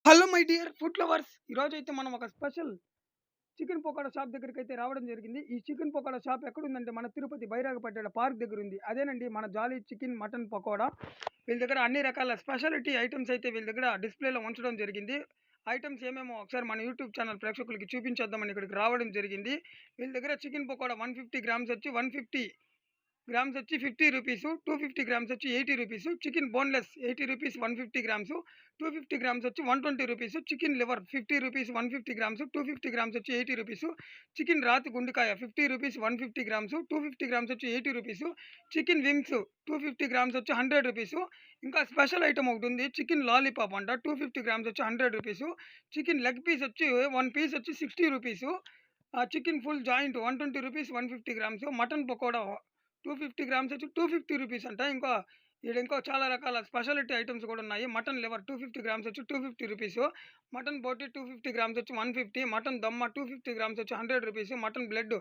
Hello my dear food lovers. ఈరోజైతే మనం ఒక స్పెషల్ చికెన్ పకోడా షాప్ దగ్గరికైతే రావడం జరిగింది. ఈ చికెన్ పకోడా షాప్ ఎక్కడుందంటే మన తిరుపతి బైరాగపట్టణ పార్క్ దగ్గరుంది. అదేనండి మన జాలీ చికెన్ మటన్ పకోడా. వీళ్ళ దగ్గర అన్ని రకాల స్పెషాలిటీ ఐటెమ్స్ అయితే వీళ్ళ దగ్గర డిస్‌ప్లేలో ఉంచడం జరిగింది. ఐటెమ్స్ ఏమేమో ఒకసారి మన యూట్యూబ్ ఛానల్ ప్రేక్షకులకి చూపించేద్దామని ఇక్కడికి రావడం జరిగింది. వీళ్ళ దగ్గర చికెన్ పకోడా 150 గ్రామ్స్ వచ్చి 150 గ్రామ్స్ వచ్చి 50 రూపీసు, 250 గ్రామ్స్ వచ్చి 80 rupees, chicken boneless 80 rupees 150 grams, 250 grams వచ్చి 120 rupees, chicken liver 50 rupees 150 grams, 250 grams వచ్చి 80 రూపీసు, చికెన్ రాతి గుండెకాయ 50 రూపీస్ 150 గ్రామ్సు, 250 గ్రామ్స్ వచ్చి 80 రూపీసు, చికెన్ వింగ్స్ 250 గ్రామ్స్ వచ్చి 100 రూపీసు. ఇంకా స్పెషల్ ఐటమ్ ఒకటుంది చికెన్ లాలీపాప్ అంట 250 గ్రామ్స్ వచ్చి 100 రూపీసు, చికెన్ లెగ్ పీస్ వచ్చి 1 పీస్ వచ్చి 60 rupees, chicken full joint 120 rupees 150 grams, mutton pakoda 250 grams వచ్చి 250 రూపీస్ అంట. ఇంకో చాలా రకాల స్పెషాలిటీ ఐటెమ్స్ కూడా ఉన్నాయి. మటన్ లివర్ 250 గ్రామ్స్ వచ్చి 250 రూపీసు, మటన్ బోటి 250 గ్రామ్స్ వచ్చి 150, మటన్ దమ్మ 250 గ్రామ్స్ వచ్చి 100 rupees, mutton blood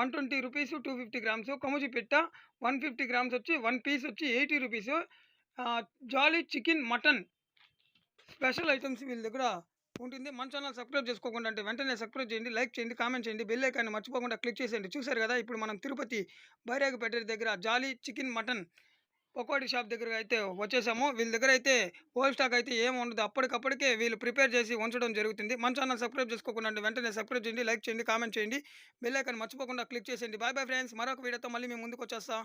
120 rupees 250 grams, కొముజి పిట్ట 150 గ్రామ్స్ వచ్చి 1 పీస్ వచ్చి 80 rupees. Jolly chicken mutton special items వీళ్ళ దగ్గర ఉంటుంది. మన ఛానల్ సబ్స్క్రైబ్ చేసుకోకుండా అంటే వెంటనే సబ్స్క్రైబ్ చేయండి, లైక్ చేయండి, కామెంట్ చేయండి, బెల్ ఐకాన్ని మర్చిపోకుండా క్లిక్ చేసేయండి. చూసారు కదా ఇప్పుడు మనం తిరుపతి బైరాగపేట దగ్గర జాలీ చికెన్ మటన్ పకోడీ షాప్ దగ్గర అయితే వచ్చేసాము. వీళ్ళ దగ్గర అయితే హోల్ స్టాక్ అయితే ఏమి ఉండదు. అప్పటికప్పటికే వీళ్ళు ప్రిపేర్ చేసి ఉంచడం జరుగుతుంది. మన ఛానల్ సబ్స్క్రైబ్ చేసుకోకుండా అంటే వెంటనే సబ్స్క్రైబ్ చేయండి, లైక్ చేయండి, కామెంట్ చేయండి, బెల్ ఐకాన్ మర్చిపోకుండా క్లిక్ చేసేయండి. Bye bye friends. మరొక వీడియోతో మళ్ళీ మేము ముందుకు వచ్చేస్తా.